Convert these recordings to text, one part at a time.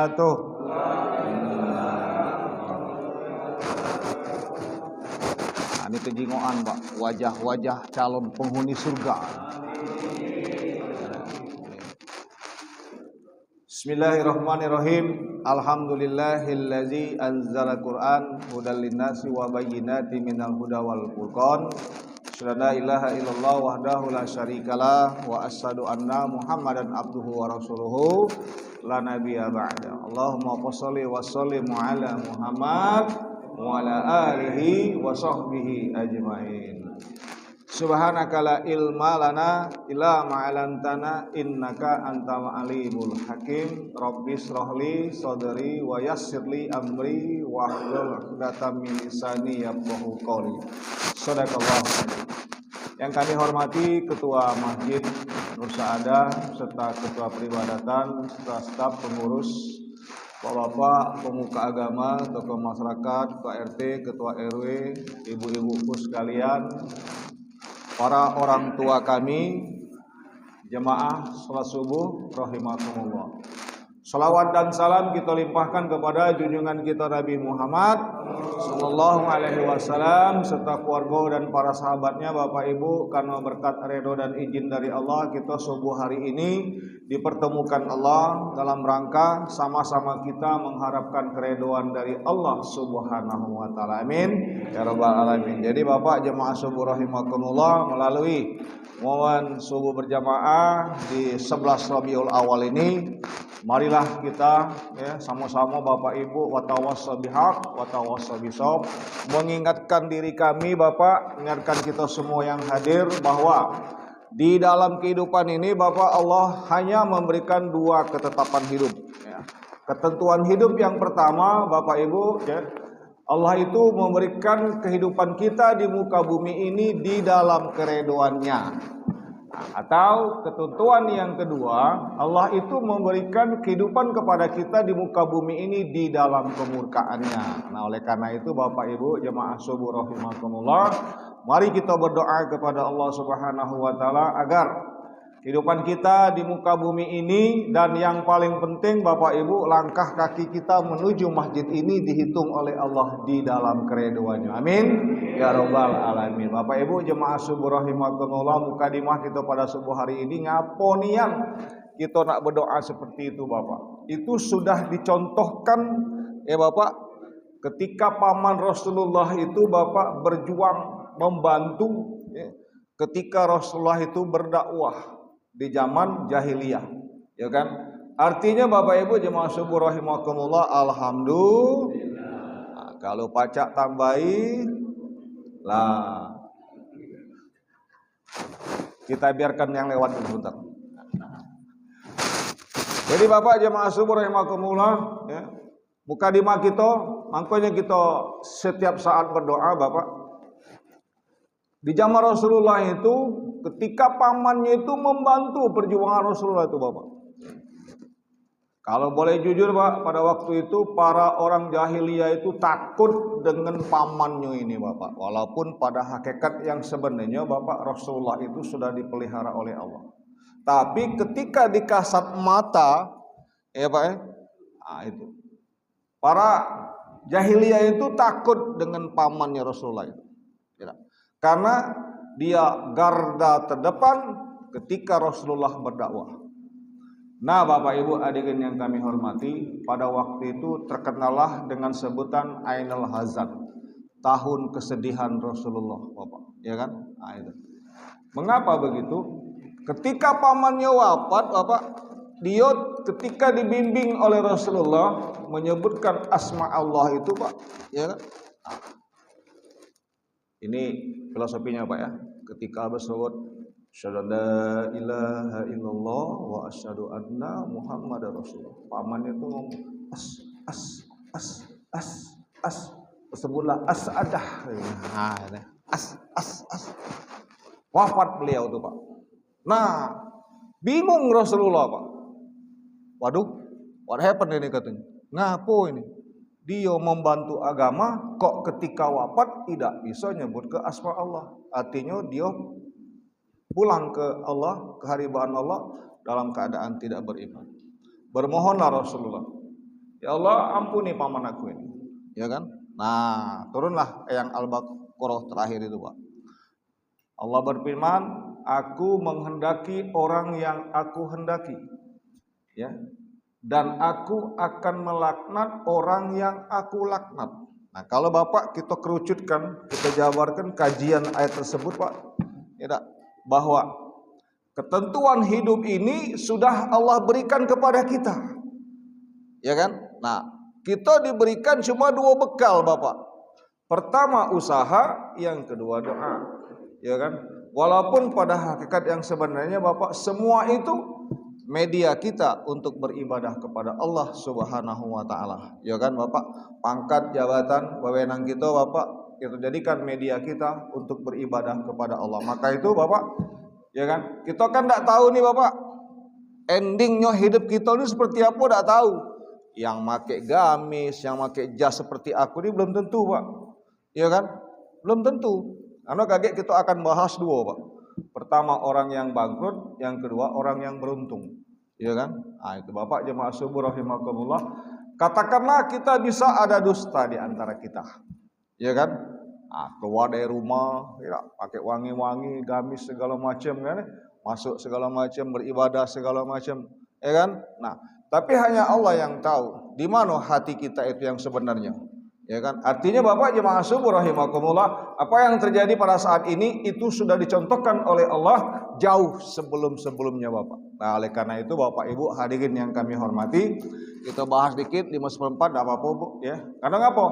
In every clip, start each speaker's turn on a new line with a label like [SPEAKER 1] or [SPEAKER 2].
[SPEAKER 1] wabarakatuh. Nah, ini kejingoan Pak, wajah-wajah calon penghuni surga. Bismillahirrahmanirrahim. Alhamdulillahillazi anzala Qur'an hudal linnasi wa bayyinatin minal huda wal furqan. Asyhadu la ilaha illallah wahdahu la syarikalah wa asyhadu anna Muhammadan abduhu wa rasuluhu la nabiyya ba'da. Allahumma shalli wa sallim ala Muhammad wa ala alihi wa sahbihi ajmain. Subhanaka la ilma lana illa ma 'allamtana innaka antal alimul hakim. Rabbis shrahli sadri wa yassirli amri wahlul 'uqdatam min lisani yafqahu qawli. Shadaqallah. Yang kami hormati Ketua Masjid Nur Saadah serta Ketua Peribadatan serta staf pengurus, Bapak-bapak, pemuka agama, tokoh masyarakat, Ketua RT, Ketua RW, ibu-ibuku sekalian, para orang tua kami, jemaah salat subuh rahimakumullah. Salawat dan salam kita limpahkan kepada junjungan kita Nabi Muhammad sallallahu alaihi wasallam serta keluarga dan para sahabatnya. Bapak Ibu, karena berkat ridho dan izin dari Allah, kita subuh hari ini dipertemukan Allah dalam rangka sama-sama kita mengharapkan keridhaan dari Allah Subhanahu wa taala. Amin ya rabbal alamin. Jadi Bapak jemaah subuh rahimakumullah, melalui momen subuh berjamaah di 11 Rabiul Awal ini, marilah kita ya sama-sama Bapak Ibu watawassaw bihaq watawassaw bisawab, mengingatkan diri kami Bapak, mengingatkan kita semua yang hadir bahwa di dalam kehidupan ini Bapak, Allah hanya memberikan dua ketetapan hidup ya. Ketentuan hidup yang pertama Bapak Ibu ya, Allah itu memberikan kehidupan kita di muka bumi ini di dalam keridhoannya. Atau ketentuan yang kedua, Allah itu memberikan kehidupan kepada kita di muka bumi ini di dalam kemurkaannya. Nah, oleh karena itu Bapak Ibu jemaah subuh rahimakumullah, mari kita berdoa kepada Allah Subhanahu wa taala agar kehidupan kita di muka bumi ini, dan yang paling penting Bapak Ibu, langkah kaki kita menuju masjid ini dihitung oleh Allah di dalam keridhoannya. Amin ya rabbal alamin. Bapak Ibu jemaah subuh rahimakumullah, mukadimah kita pada subuh hari ini ngaponian kita nak berdoa seperti itu Bapak. Itu sudah dicontohkan ya Bapak, ketika paman Rasulullah itu Bapak berjuang membantu ya, ketika Rasulullah itu berdakwah di zaman jahiliyah, ya kan? Artinya Bapak Ibu jemaah subuh rahimakumullah, alhamdulillah. Nah, kalau pacak tambahi lah, kita biarkan yang lewat sebentar. Jadi Bapak jemaah subuh rahimakumullah, ya, mukadimah kita, makanya kita setiap saat berdoa Bapak. Di zaman Rasulullah itu, ketika pamannya itu membantu perjuangan Rasulullah itu Bapak. Kalau boleh jujur Pak, pada waktu itu para orang jahiliyah itu takut dengan pamannya ini Bapak. Walaupun pada hakikat yang sebenarnya Bapak, Rasulullah itu sudah dipelihara oleh Allah. Tapi ketika dikasat mata, ya Pak ya, nah itu para jahiliyah itu takut dengan pamannya Rasulullah itu. Ya. Karena dia garda terdepan ketika Rasulullah berdakwah. Nah Bapak Ibu adik yang kami hormati, pada waktu itu terkenallah dengan sebutan Ainul Hazan, tahun kesedihan Rasulullah Bapak, ya kan? Nah, itu. Mengapa begitu? Ketika pamannya wafat Bapak, dia ketika dibimbing oleh Rasulullah menyebutkan asma Allah itu Pak, ya kan? Nah, ini filosofinya Pak ya. Ketika bersebut asyhadu la ilaha illallah wa asyhadu anna Muhammadar Rasulullah, pamannya itu ngomong as sebutlah asadah. Nah, as wafat beliau tuh Pak. Nah, bingung Rasulullah Pak. Waduh, what happened ini katanya. Ngapo ini? Dia membantu agama, kok ketika wafat tidak bisa nyebut ke asma Allah. Artinya dia pulang ke Allah, ke hariban Allah dalam keadaan tidak beriman. Bermohonlah Rasulullah, Ya Allah, ampuni paman aku ini. Ya kan? Nah, turunlah yang Al-Baqarah terakhir itu, Pak. Allah berfirman, aku menghendaki orang yang aku hendaki. Ya. Dan aku akan melaknat orang yang aku laknat. Nah, kalau Bapak kita kerucutkan, kita jabarkan kajian ayat tersebut, Pak, ya, bahwa ketentuan hidup ini sudah Allah berikan kepada kita. Ya kan? Nah, kita diberikan cuma 2 bekal, Bapak. Pertama usaha, yang kedua doa. Ya kan? Walaupun pada hakikat yang sebenarnya, Bapak, semua itu media kita untuk beribadah kepada Allah Subhanahu wa taala. Ya kan, Bapak? Pangkat, jabatan, wewenang kita, Bapak, kita jadikan media kita untuk beribadah kepada Allah. Maka itu, Bapak, ya kan? Kita kan enggak tahu nih, Bapak, endingnya hidup kita ini seperti apa, enggak tahu. Yang make gamis, yang make jas seperti aku ini belum tentu, Pak. Ya kan? Belum tentu. Karena kaget kita akan bahas 2, Pak. Pertama orang yang bangkrut, yang kedua orang yang beruntung. Ya kan? Nah, itu Bapak jemaah subuh rahimakumullah. Katakanlah kita bisa ada dusta di antara kita. Ya kan? Nah, keluar dari rumah, ya, pakai wangi-wangi, gamis segala macam kan? Masuk segala macam, beribadah segala macam, ya kan? Nah, tapi hanya Allah yang tahu di mana hati kita itu yang sebenarnya. Ya kan? Artinya Bapak jemaah subuh rahimakumullah, apa yang terjadi pada saat ini itu sudah dicontohkan oleh Allah jauh sebelum-sebelumnya, Bapak. Nah, oleh karena itu Bapak Ibu hadirin yang kami hormati, kita bahas dikit 5/4 enggak apa-apa, Bu, ya. Karena ngapa?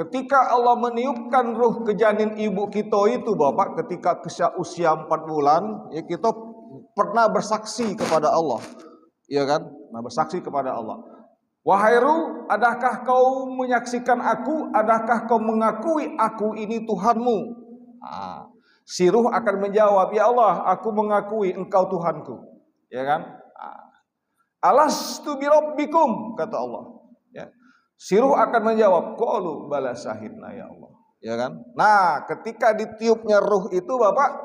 [SPEAKER 1] Ketika Allah meniupkan ruh ke janin ibu kita itu, Bapak, ketika usia 4 bulan, ya, kita pernah bersaksi kepada Allah. Ya kan? Nah, bersaksi kepada Allah. Wahai ruh, adakah kau menyaksikan aku? Adakah kau mengakui aku ini Tuhanmu? Nah, si ruh akan menjawab, ya Allah, aku mengakui engkau Tuhanku. Ya kan? Alastu birabbikum, kata Allah. Ya. Si ruh akan menjawab, qalu bala syahidna ya Allah. Ya kan? Nah, ketika ditiupnya ruh itu, Bapak,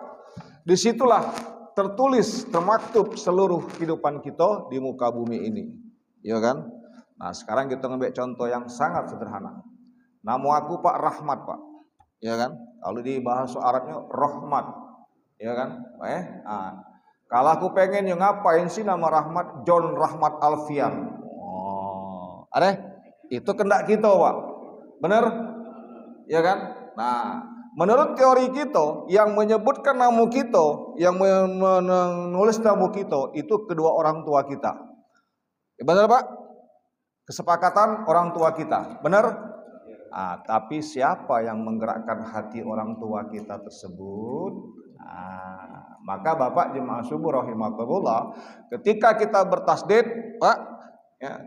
[SPEAKER 1] disitulah tertulis, termaktub seluruh kehidupan kita di muka bumi ini. Ya kan? Nah, sekarang kita ngambil contoh yang sangat sederhana. Nama aku Pak Rahmat, Pak. Ya kan? Kalau di bahasa Arabnya Rahmat. Ya kan? Nah, kalau aku pengen yang ngapain sih nama Rahmat? John Rahmat Alfian. Oh, ada? Itu kendak kita, Pak. Benar? Ya kan? Nah, menurut teori kita, yang menyebutkan nama kita, yang menulis nama kita, itu kedua orang tua kita. Ya, benar, Pak? Kesepakatan orang tua kita, benar? Nah, tapi siapa yang menggerakkan hati orang tua kita tersebut? Nah, maka Bapak jemaah subuh rahimakumullah, ketika kita bertasdid, Pak, ya,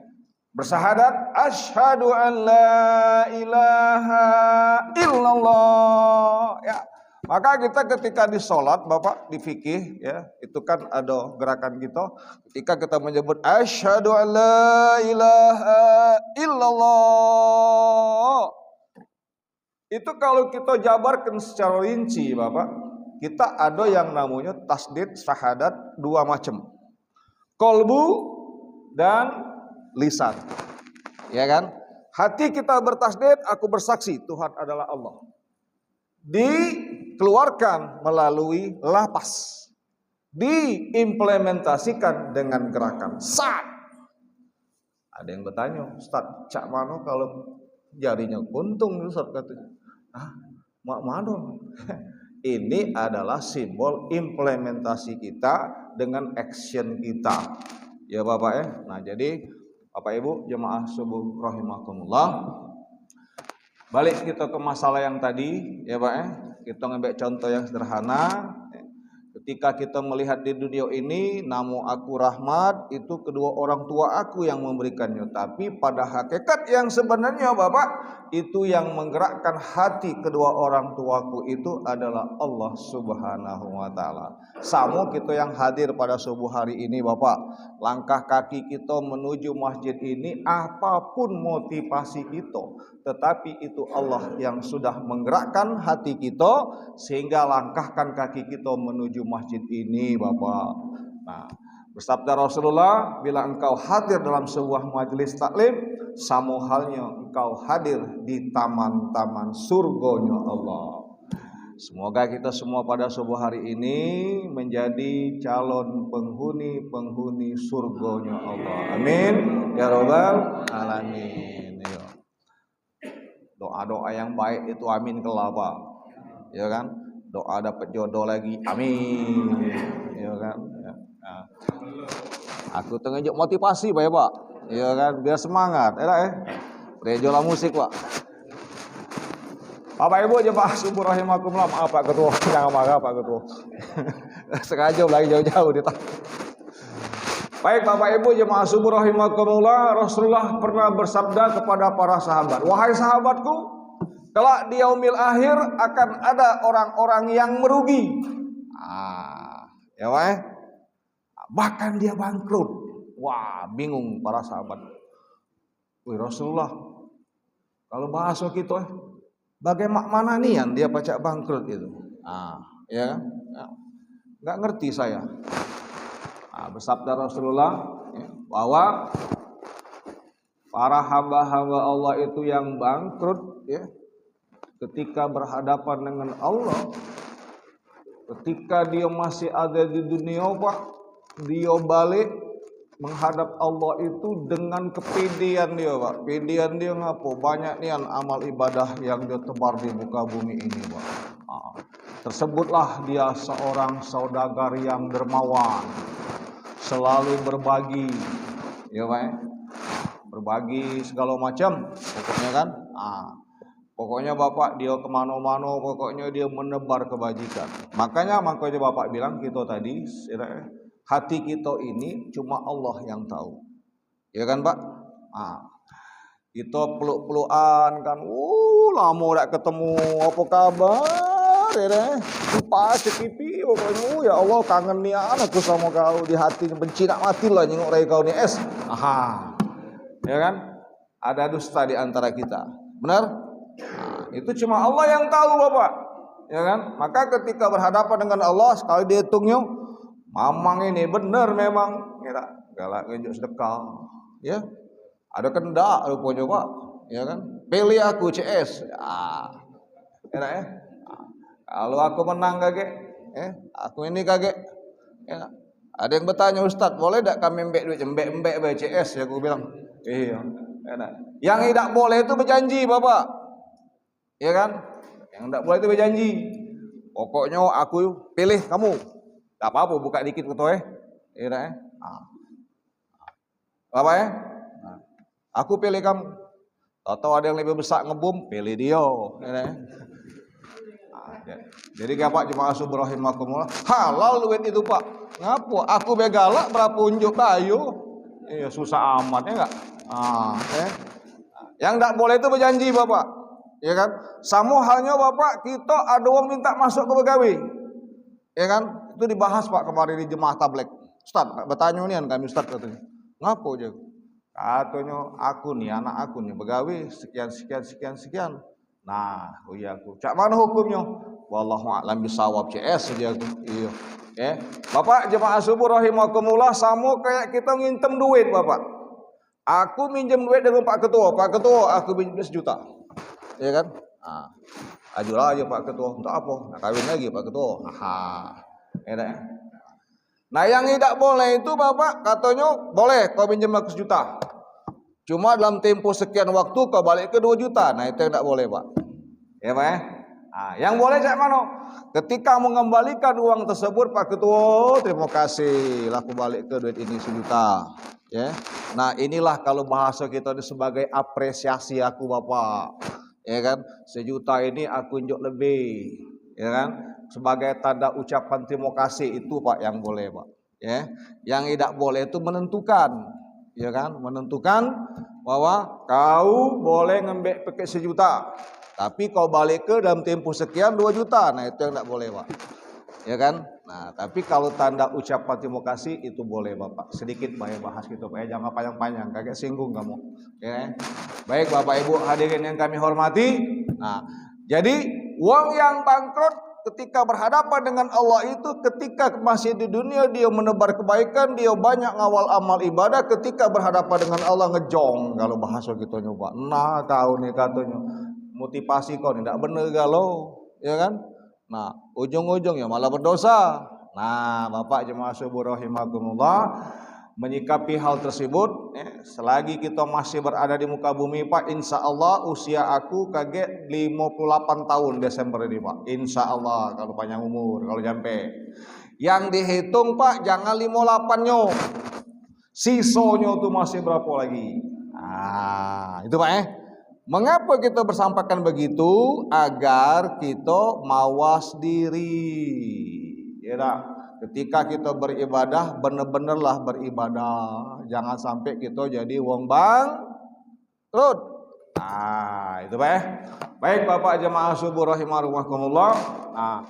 [SPEAKER 1] bersahadat, asyhadu an la ilaha illallah, ya. Maka kita ketika di sholat, Bapak, di fikih, ya, itu kan ada gerakan kita. Ketika kita menyebut asyhadu an la ilaha illallah, itu kalau kita jabarkan secara rinci, Bapak, kita ada yang namanya tasdid syahadat 2 macam. Kolbu dan lisan. Ya kan? Hati kita bertasdid, aku bersaksi Tuhan adalah Allah. Dikeluarkan melalui lapas, diimplementasikan dengan gerakan sat. Ada yang bertanya, Ustaz, cak mana kalau jarinya kuntung, Ustaz, katanya. Mak mana? Ini adalah simbol implementasi kita dengan action kita. Ya Bapak ya. Nah, jadi Bapak Ibu jemaah subuh rahimakumullah, balik kita ke masalah yang tadi, ya Pak ya. Kita ngambil contoh yang sederhana. Ketika kita melihat di dunia ini, namu aku Rahmat, itu kedua orang tua aku yang memberikannya. Tapi pada hakikat yang sebenarnya, Bapak, itu yang menggerakkan hati kedua orang tuaku itu adalah Allah Subhanahu wa taala. Sama kita yang hadir pada subuh hari ini, Bapak, langkah kaki kita menuju masjid ini apapun motivasi kita, tetapi itu Allah yang sudah menggerakkan hati kita sehingga langkahkan kaki kita menuju masjid ini, Bapak. Nah, Bersabda Rasulullah, bila engkau hadir dalam sebuah majelis taklim, sama halnya engkau hadir di taman-taman surgonya Allah. Semoga kita semua pada subuh hari ini menjadi calon penghuni surgonya Allah. Amin ya rabbal alamin. Doa-doa yang baik itu amin kelapa, ya kan? Doa dapat jodoh lagi, amin, ya kan? Ya. Nah. Aku tengah motivasi Pak, ya kan? Biar semangat, Rejola musik Pak. Bapak Ibu jemaah subuh rahimakumullah, maaf Pak Ketua, jangan marah Pak Ketua. Sengaja lagi jauh-jauh dia. Baik Bapak Ibu jemaah subuh rahimakumullah, Rasulullah pernah bersabda kepada para sahabat, wahai sahabatku, kelak di yaumil akhir akan ada orang-orang yang merugi. Ya Pak. Bahkan dia bangkrut. Wah, bingung para sahabat. Wih Rasulullah, kalau bahasa kita, bagaimana nih yang dia pacak bangkrut itu? Ya, nggak ngerti saya. Bersabda Rasulullah bahwa para hamba-hamba Allah itu yang bangkrut, ya, ketika berhadapan dengan Allah, ketika dia masih ada di dunia Pak, dia balik menghadap Allah itu dengan kepedean dia Pak. Pedean dia ngapo? Banyak nian amal ibadah yang dia tebar di muka bumi ini Pak. Tersebutlah dia seorang saudagar yang dermawan, selalu berbagi, ya Pak. Berbagi segala macam, pokoknya kan. Pokoknya Bapak dia kemana-mana, pokoknya dia menebar kebajikan. Makanya Bapak bilang kita tadi, hati kita ini cuma Allah yang tahu, ya kan Pak? Kita peluk-pelukan kan, lama tak ketemu, apa kabar? Lupa cekipi, pokoknya ya Allah kangen nian aku sama kau, di hati benci nak mati lah nyengok rai kau ni es. Ya kan? Ada dusta di antara kita, benar? Itu cuma Allah yang tahu Bapak, ya kan? Maka ketika berhadapan dengan Allah sekali dihitungnya, mamang ini benar memang, galak ngenjuk sedekah, ya. Ada kendak rupanya Pak, ya kan? Pilih aku CS, enak ya. Kalau aku menang kaget, aku ini kaget, ya. Ada yang bertanya Ustadz, boleh tak kami embek duit, embek CS? Ya aku bilang, iya, enak. Yang tidak boleh itu berjanji Bapak, ya kan? Yang tidak boleh itu berjanji. Pokoknya aku pilih kamu. Tak apa-apa buka dikit ketua ya. Apa ya? Aku pilih kamu. Atau ada yang lebih besar ngebom, pilih dia. Jadi Pak jemaah subuh rahimakumullah, halal duit itu Pak. Ngapo? Aku begalak berapa unjuk kayu. Iya susah amat ya enggak? Yang tidak boleh itu berjanji Bapak. Ya kan? Sama halnya Bapak, kita ada orang minta masuk ke pegawai. Ya kan? Itu dibahas Pak kemarin di jemaah tablek. Ustaz, bertanya nih kami Ustaz katanya. Ngapo je? Katanya aku nih anak aku nih pegawai sekian. Nah, iya aku. Cak mana hukumnya? Wallahu a'lam bisawab CS saja aku. Iya. Bapak jemaah subuh rahimakumullah, sama kayak kita ngintem duit Bapak. Aku minjem duit dengan Pak Ketua. Pak Ketua, aku pinjam 1 juta. Ya kan? Ajulah aja Pak Ketua. Untuk apa? Nak kawin lagi Pak Ketua. Nah yang tidak boleh itu Bapak katanya boleh kau pinjam aku 1 juta. Cuma dalam tempo sekian waktu kau balik ke 2 juta. Nah itu yang tidak boleh Pak. Ya Pak ya? Yang boleh cak mana? Ketika mengembalikan uang tersebut Pak Ketua, terima kasih lah aku balik ke duit ini 1 juta. Ya. Nah inilah kalau bahasa kita ini sebagai apresiasi aku Bapak. Ya kan? 1 juta ini aku unjuk lebih. Ya kan? Sebagai tanda ucapan terima kasih itu Pak yang boleh Pak. Ya. Yang tidak boleh itu menentukan. Ya kan? Menentukan bahwa kau boleh ngembek pakai 1 juta. Tapi kau balik ke dalam tempo sekian 2 juta. Nah itu yang tidak boleh Pak. Ya kan? Nah tapi kalau tanda ucapan terima kasih itu boleh Bapak. Sedikit Pak ya bahas gitu Pak ya. Jangan panjang-panjang. Kaget singgung kamu. Ya. Baik Bapak Ibu hadirin yang kami hormati. Nah jadi uang yang bangkrut ketika berhadapan dengan Allah itu ketika masih di dunia dia menebar kebaikan, dia banyak ngawal amal ibadah, ketika berhadapan dengan Allah ngejong kalau bahasa kita nyoba. Nah, kau nih katanya motivasi kau nih tidak benar galau, ya kan? Nah, ujung-ujungnya malah berdosa. Nah, Bapak jemaah subuh rahimakumullah, menyikapi hal tersebut, selagi kita masih berada di muka bumi Pak, insya Allah usia aku kaget 58 tahun Desember ini Pak, insya Allah kalau panjang umur, kalau nyampe. Yang dihitung Pak jangan 58-nya, sisanya tuh masih berapa lagi. Nah itu Pak Mengapa kita bersampaikan begitu? Agar kita mawas diri, ya tak? Ketika kita beribadah, benar-benarlah beribadah. Jangan sampai kita jadi wong bangkrut. Nah, itu baik Bapak jemaah subuh rahimakumullah. Nah,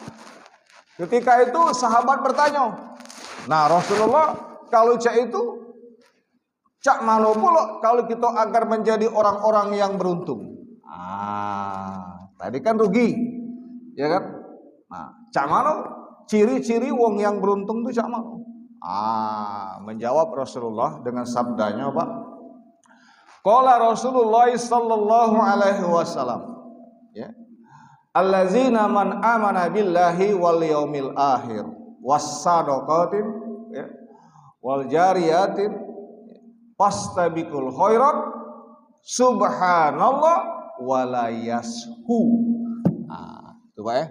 [SPEAKER 1] ketika itu sahabat bertanya, nah Rasulullah kalau cak itu, cak mana pula kalau kita agar menjadi orang-orang yang beruntung. Ah, tadi kan rugi, ya kan? Nah, cak mana? Ciri-ciri wong yang beruntung itu sama. Menjawab Rasulullah dengan sabdanya Pak. Qala Rasulullah sallallahu alaihi wasallam, ya. Allazina man amana billahi wal yaumil akhir was sadaqatin, ya, wal jariyatin fastabiqul khairat subhanallah wala yashu. Itu Pak ya.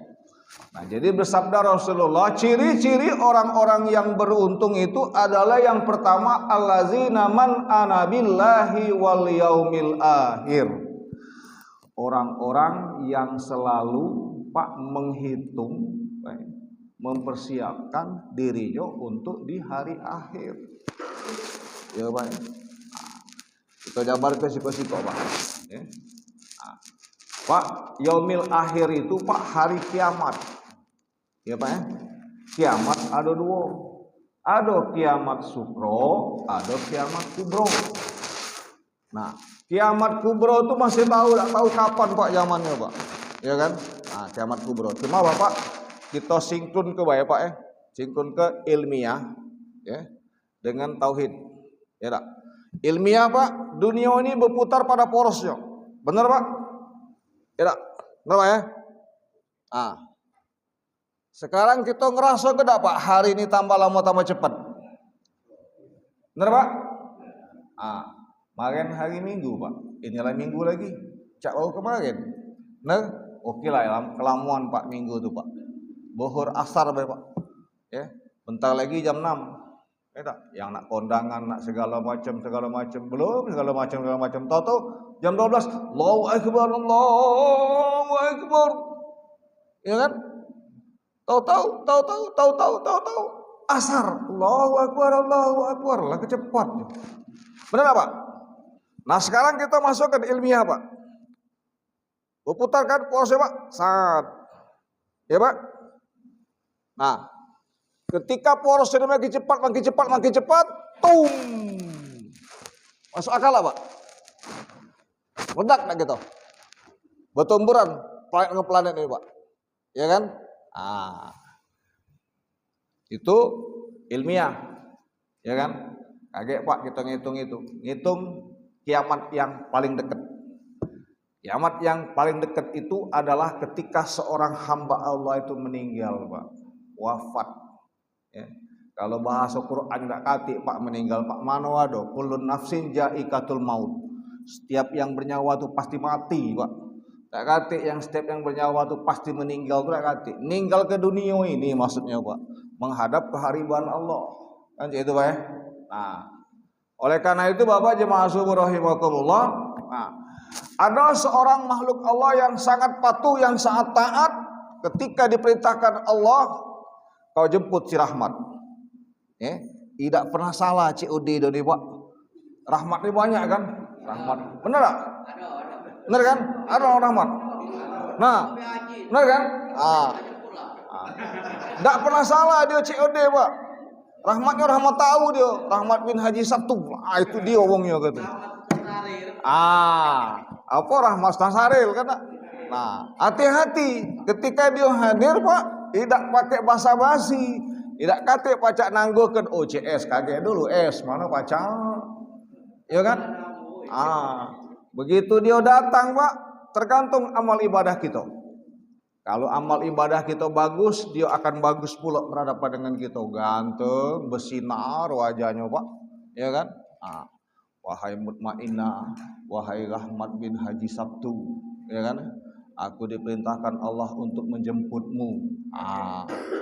[SPEAKER 1] Nah, jadi bersabda Rasulullah, ciri-ciri orang-orang yang beruntung itu adalah yang pertama allazina man ana billahi wal yaumil akhir. Orang-orang yang selalu Pak menghitung, mempersiapkan dirinya untuk di hari akhir. Ya Pak. Kita jabar ke siko-siko Pak. Ya. Pak, yaumil akhir itu Pak hari kiamat. Ya Pak ya. Kiamat ada dua. Ada kiamat sukro, ada kiamat kubro. Nah, kiamat kubro itu masih tak tahu kapan Pak zamannya Pak. Ya kan? Nah, kiamat kubro. Cuma Bapak kita sinkron ke Pak ya. Sinkron ke ilmiah ya dengan tauhid. Ya tak? Ilmiah Pak, dunia ini berputar pada porosnya. Benar Pak? Ya, benar ya? Sekarang kita ngerasa ke Pak, hari ini tambah lama tambah cepat. Benar Pak? Kemarin hari Minggu Pak, inilah Minggu lagi. Cak baru kemarin. Nah, oke lah kelamuan Pak Minggu itu Pak. Bohor asar Pak. Ya, bentar lagi jam 6. Ya, yang nak kondangan, nak segala macam, belum segala macam. Tahu jam 12, Allahu Akbar, Allahu Akbar. Ya kan? Tahu. Asar, Allahu Akbar, lah kecepat. Benar Pak? Nah sekarang kita masukkan ilmiah Pak. Berputarkan porosnya Pak, saat. Ya Pak? Nah, ketika porosnya makin cepat, tum. Masuk akal lah Pak. Meledak gitu. Bertumburan planet ke planet ini Pak. Ya kan? Itu ilmiah. Ya kan? Kaget Pak kita ngitung itu. Ngitung kiamat yang paling dekat. Kiamat yang paling dekat itu adalah ketika seorang hamba Allah itu meninggal Pak. Wafat. Ya. Kalau bahasa Quran enggak kati Pak meninggal Pak manawado kullun nafsin jaikatul maut. Setiap yang bernyawa itu pasti mati Pak. Tak kati yang setiap yang bernyawa itu pasti meninggal itu tak kati. Meninggal ke dunia ini maksudnya Pak. Menghadap kehariban Allah. Kan itu Pak ya. Nah, oleh karena itu Bapak jemaah subuh rahimakumullah. Nah, ada seorang makhluk Allah yang sangat patuh, yang sangat taat. Ketika diperintahkan Allah, kau jemput si Rahmat. Tidak pernah salah COD dari Pak. Rahmat ini banyak kan? Rahmat. Benar tak? Benar kan? Ada orang rahmat. Nah, benar kan? Tidak pernah salah dia COD Pak. Rahmatnya rahmat tahu dia. Rahmat bin Haji Sabtu. Itu dia omongnya gitu. Apa Rahmat Nasaril kan? Nah, hati-hati ketika dia hadir Pak, tidak pakai basa-basi, tidak kate pacak nangguhkeun OCS kaget dulu mana pacak. Ya kan? Begitu dia datang Pak, tergantung amal ibadah kita. Kalau amal ibadah kita bagus, dia akan bagus pula berhadapan dengan kita. Ganteng, bersinar wajahnya Pak. Ya kan? Wahai mutmainnah, wahai Rahmat bin Haji Sabtu, ya kan? Aku diperintahkan Allah untuk menjemputmu.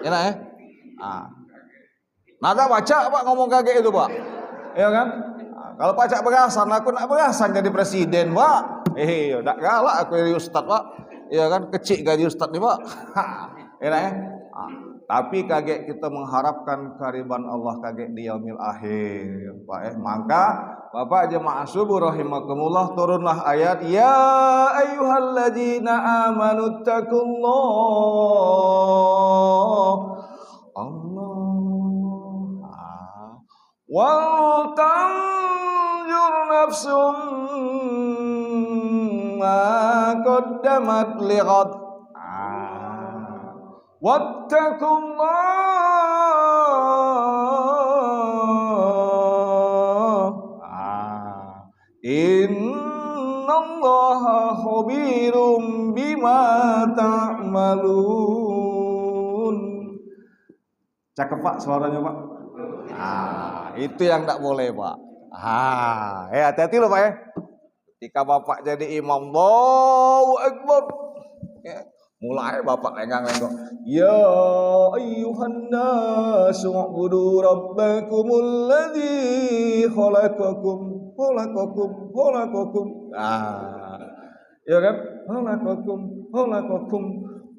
[SPEAKER 1] Enak ya? Nada baca Pak ngomong kaget itu Pak. Ya kan? Kalau pacak berasan, aku nak berasan jadi presiden Pak. Tak galak aku jadi ustaz Pak. Ya kan, kecil gaji ustaz nih Pak. Enak ya? Tapi kaget kita mengharapkan kehadiran Allah kaget di yaumil akhir Pak. Maka Bapak jemaah subuh rahimakumullah, turunlah ayat ya ayyuhalladzina amanu taqullah Allah wa tanjur nafsum ma qaddamat lighad wattaqullah innallaha khabirum bima ta'malun. Cakep Pak suaranya Pak. Itu yang tak boleh Pak. Hati-hati loh Pak ya. Ketika Bapak jadi imam, Allahu Akbar. Mulai Bapak lenggang-lenggok. Ya ayyuhan nasu ubudu rabbakumul ladzi khalaqakum. Ya kan? Khalaqakum.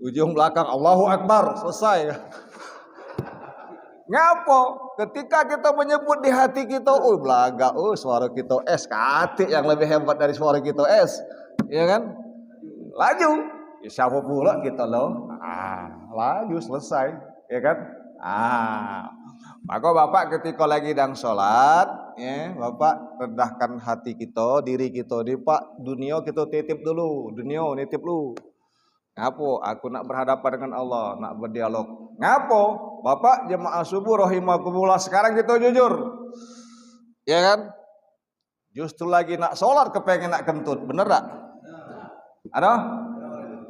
[SPEAKER 1] Ujung belakang Allahu Akbar, selesai. Ngapo? Ketika kita menyebut di hati kita, belaga, suara kita kate yang lebih hebat dari suara kita ya kan? Laju, siapa pula kita loh? Laju selesai, ya kan? Maka Bapak ketika lagi sedang sholat, ya Bapak rendahkan hati kita, diri kita di Pak, dunia kita titip dulu, dunia nitip dulu. Ngapo? Aku nak berhadapan dengan Allah, nak berdialog. Ngapo? Bapak jemaah subuh rahimakumullah, sekarang kita jujur. Ya kan? Justru lagi nak sholat kepengen nak kentut, bener tak?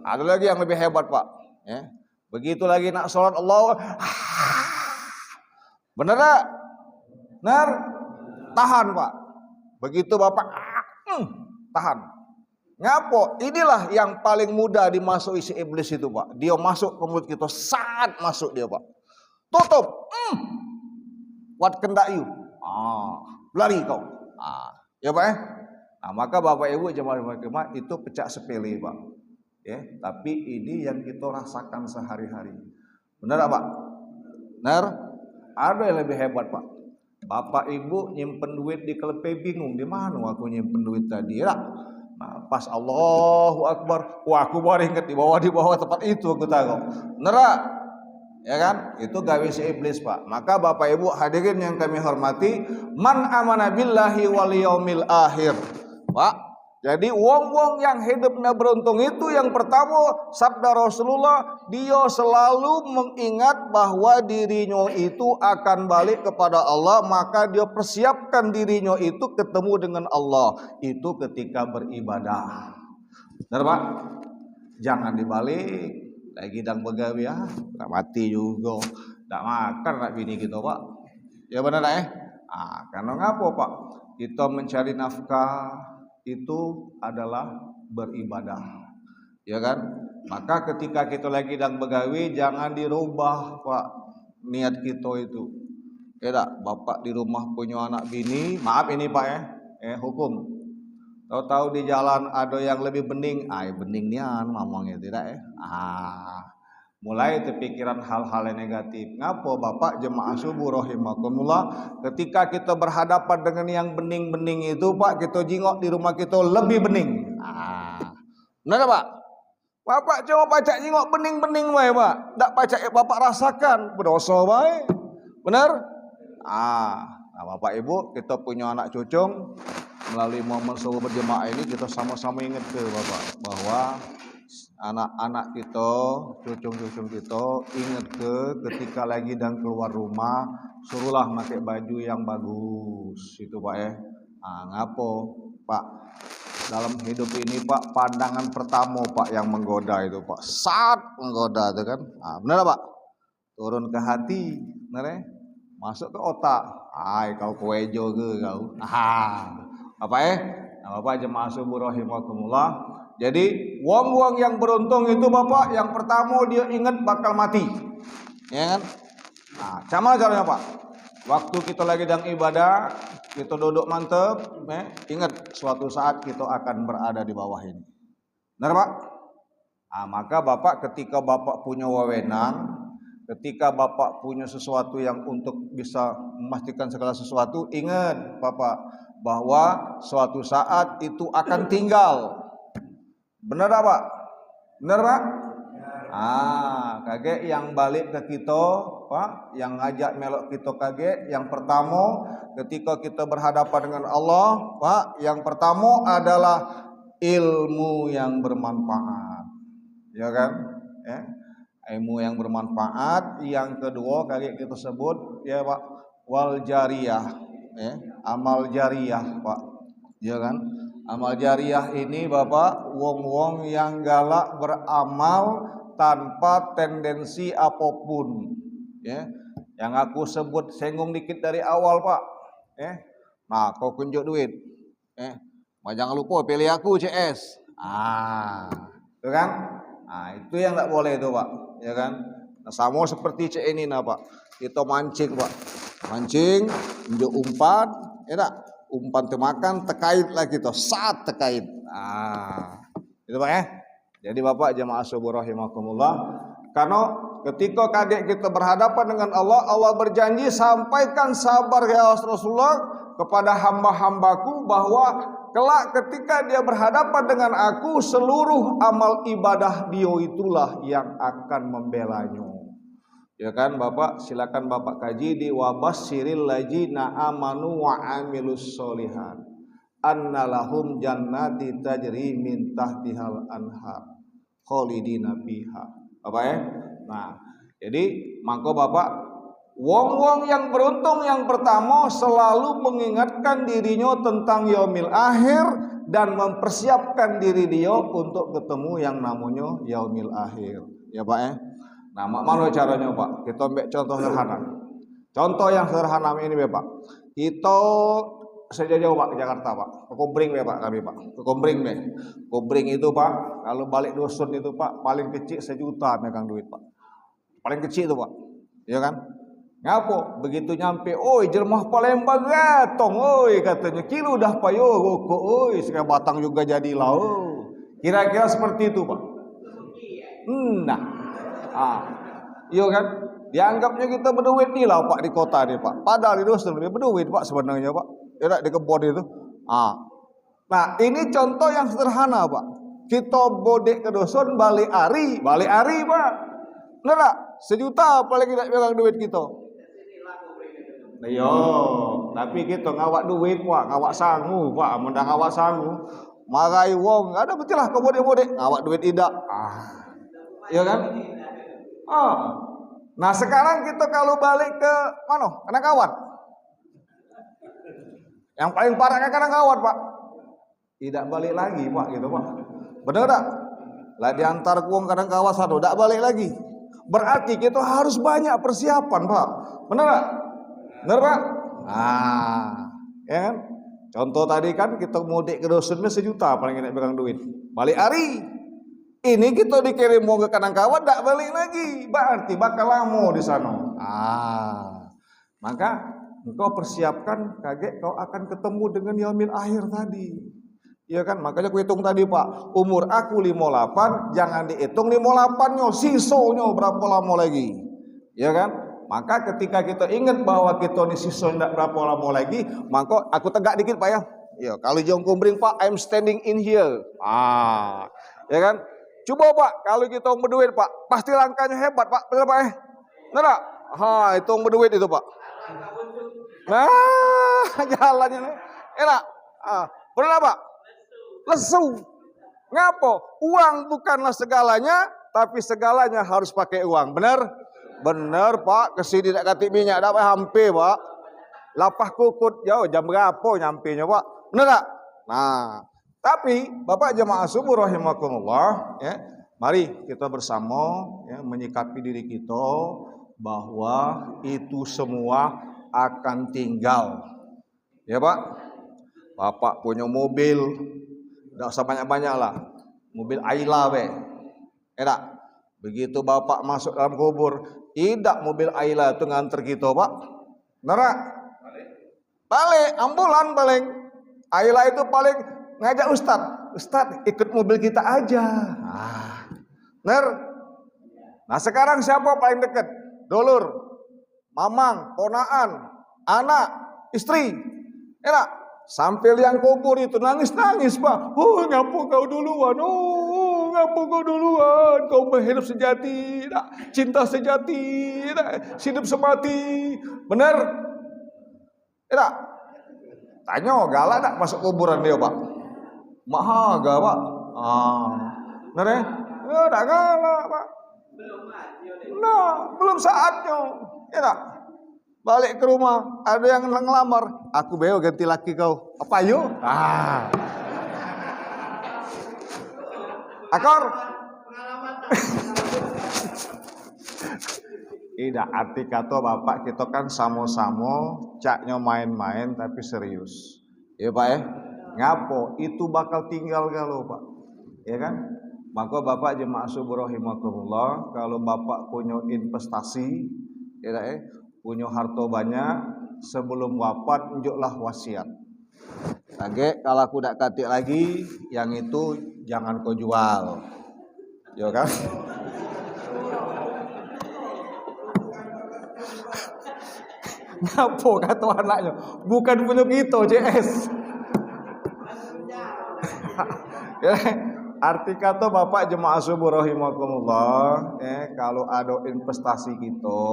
[SPEAKER 1] Ada lagi yang lebih hebat Pak. Ya. Begitu lagi nak sholat Allah, bener tak? Bener? Tahan Pak. Begitu Bapak, tahan. Ngapo? Inilah yang paling mudah dimasuki si iblis itu Pak. Dia masuk ke mulut kita, saat masuk dia Pak. Tutup. What kendak you? Lari kau. Ya Pak ya. Maka Bapak Ibu jemaah itu pecah sepele Pak. Ya, tapi ini yang kita rasakan sehari-hari. Benar Pak? Benar? Ada yang lebih hebat Pak. Bapak Ibu nyimpen duit di kelepe, bingung di mana aku nyimpen duit tadi ya. Pas Allahu Akbar, aku baru ingat di bawah tempat itu aku tahu. Benar? Ya kan? Itu gawe si iblis Pak. Maka Bapak Ibu hadirin yang kami hormati, man amana billahi wal yaumil akhir. Pak, jadi wong-wong yang hidupnya beruntung itu yang pertama sabda Rasulullah, dia selalu mengingat bahwa dirinya itu akan balik kepada Allah, maka dia persiapkan dirinya itu ketemu dengan Allah itu ketika beribadah. Benar Pak? Jangan dibalik lagi dan begawe tak mati juga, tak makan nak bini kita Pak. Ya benar ya? Karena ngapa Pak? Kita mencari nafkah itu adalah beribadah, ya kan? Maka ketika kita lagi sedang begawe, jangan dirubah Pak niat kita itu. Ya tak? Bapak di rumah punya anak bini, maaf ini Pak ya, hukum. Tahu-tahu di jalan ada yang lebih bening, bening nian ngomongnya tidak ya? Mulai terpikiran hal-hal yang negatif. Ngapa Bapak jemaah subuh rahimakumullah, ketika kita berhadapan dengan yang bening-bening itu Pak, kita jingok di rumah kita lebih bening. Benar Pak? Bapak cuma pacak jingok bening-bening wae Pak. Tak pacak Bapak rasakan berdosa wae. Benar? Nah Bapak Ibu, kita punya anak cucung, melalui momen subuh berjemaah ini kita sama-sama ingat ke Bapak bahwa anak-anak kita, cucung-cucung kita ingat ketika lagi dan keluar rumah, suruhlah pakai baju yang bagus. Itu Pak ya. Ngapo Pak? Dalam hidup ini Pak, pandangan pertama Pak yang menggoda itu Pak. Saat menggoda itu kan. Benar Pak? Turun ke hati, benar ya? Masuk ke otak. Kau kuejo ke kau. Apa ya? Bapak jemaah subuh rahimakumullah. Jadi wong-wong yang beruntung itu Bapak, yang pertama dia ingat bakal mati. Ya kan? Sama caranya Pak. Waktu kita lagi dalam ibadah, kita duduk mantep, ingat suatu saat kita akan berada di bawah ini. Benar Pak? Maka Bapak ketika Bapak punya wewenang, ketika Bapak punya sesuatu yang untuk bisa memastikan segala sesuatu, ingat Bapak bahwa suatu saat itu akan tinggal. Benar tak Pak? Benar Pak? Kaget yang balik ke kita Pak, yang ngajak melok kita kaget. Yang pertama ketika kita berhadapan dengan Allah Pak, yang pertama adalah ilmu yang bermanfaat. Ya kan? Ilmu yang bermanfaat. Yang kedua kaget kita sebut ya Pak, wal jariyah, amal jariyah Pak. Ya kan? Amal jariyah ini Bapak, wong-wong yang galak beramal tanpa tendensi apapun. Ya, yang aku sebut senggung dikit dari awal Pak. Kau kunjuk duit. Jangan lupa pilih aku CS. Itu kan? Itu yang tak boleh itu Pak. Ya kan? Sama seperti cek ini Pak. Kita mancing Pak. Mancing, unjuk umpan, ya tak? Umpan temakan terkait lagi toh, saat terkait. Itu Pak ya. Jadi Bapak jemaah subuh rahimakumullah, karena ketika kaget kita berhadapan dengan Allah, Allah berjanji sampaikan sabar ya Rasulullah kepada hamba-hambaku bahwa kelak ketika dia berhadapan dengan aku, seluruh amal ibadah dia itulah yang akan membelanya. Ya kan Bapak, silakan Bapak kaji di wabasyiril ladzina amanu wa amilus sholihat annalahum jannati tajri min tahtihal anhar khalidina fiha. Bapak ya. Jadi mangko Bapak, wong-wong yang beruntung yang pertama selalu mengingatkan dirinya tentang yaumil akhir dan mempersiapkan diri dia untuk ketemu yang namanya yaumil akhir. Ya Pak ya. Mana caranya Pak? Kita ambil contoh sederhana. Contoh yang sederhana ini Pak. Kita sejauh Pak ke Jakarta Pak. Ke Kumbring Pak kami Pak. Ke Kumbring Kumbring itu Pak, kalau balik dusun itu Pak, paling kecil 1 juta megang duit Pak. Paling kecil itu Pak. Ya kan? Ngapo? Begitu nyampe, jermah Palembang gatong, katanya kilo dah payo goko, sekarang batang juga jadi lau. Kira-kira seperti itu Pak. Iya kan? Dianggapnya kita berduit nih lah Pak di kota nih Pak. Padahal di dusun lebih berduit Pak sebenarnya Pak. Ya di kebun itu. Ini contoh yang sederhana Pak. Kita bodek ke dusun balik ari Pak. Benar tak? 1 juta apalagi tak pegang duit kita. Tapi kita ngawak duit Pak, ngawak sangu Pak, mendang ngawak sangu. Marai wong, ada betul lah kau bodek-bodek, ngawak duit tidak. Iya kan? Nah sekarang kita kalau balik ke mana? Kanangkawan. Yang paling parah kan Kanangkawan Pak. Tidak balik lagi Pak gitu Pak. Benar tak? Lah diantar uang Kanangkawan satu, tidak balik lagi. Berarti kita harus banyak persiapan Pak. Benar tak? Benar Pak? Ya kan? Contoh tadi kan kita mudik ke dusunnya 1 juta paling enak pegang duit. Balik hari. Ini kita dikirim mau ke Kanangkawan, tak balik lagi, berarti bakal lama di sana. Maka engkau persiapkan, kaget kau akan ketemu dengan yaumil akhir tadi. Ya kan, makanya aku hitung tadi Pak, umur aku 58, jangan dihitung 58-nya, sisonya berapa lama lagi. Ya kan, maka ketika kita ingat bahwa kita ini sisonya berapa lama lagi, maka aku tegak dikit Pak ya. Ya, kalau jong Kumbring Pak, I'm standing in here. Ya kan? Coba Pak, kalau kita berduit Pak, pasti langkahnya hebat Pak, benar Pak ya? Benar tak? Itu berduit itu Pak. Jalannya enak. Benar Pak? Lesu. Ngapo? Uang bukanlah segalanya, tapi segalanya harus pakai uang. Benar? Benar Pak, kesini nak katik minyak dapat hampir Pak. Lapah kukut jauh jam berapa nyampenya Pak? Benar tak? Nah, tapi Bapak jemaah subuh rahimakumullah, ya, mari kita bersama ya, menyikapi diri kita bahwa itu semua akan tinggal. Ya Pak, Bapak punya mobil, tidak usah banyak-banyak lah, mobil Ayla be, tak? Begitu Bapak masuk dalam kubur, tidak mobil Ayla itu nganter kita Pak, benar? Balik, ambulan paling. Ayla itu paling ngajak Ustad ikut mobil kita aja. Benar? Nah sekarang siapa paling dekat? Dulur, mamang, ponaan, anak, istri. Enak. Sampai liang kubur itu nangis-nangis Pak. Oh ngapu kau duluan. Oh ngapu kau duluan. Kau berhidup sejati. Cinta sejati. Hidup semati. Benar? Enak. Tanya galak tak masuk kuburan dia Pak? Mahaga Pak. Benar ya? Tak galak Pak. Nah, belum saatnya. Ya tak? Balik ke rumah, ada yang ngelamar. Aku beo ganti laki kau. Apa yuk? Akor. Tidak arti kata Bapak kita kan sama-sama caknya main-main tapi serius. Ya Pak ya. Ngapo? Itu bakal tinggal kalau Pak. Ya kan? Maka Bapak jemaah subuh rahimakumullah, kalau Bapak punya investasi, ya punya harta banyak, sebelum wafat unjuklah wasiat. Lagi kalau aku tak katik lagi, yang itu jangan kau jual. Ya kan? Ngapo kata anaknya? Bukan punya kita, CS. Ya, arti kata Bapak jemaah subuh rahimakumullah, kalau ada investasi kita,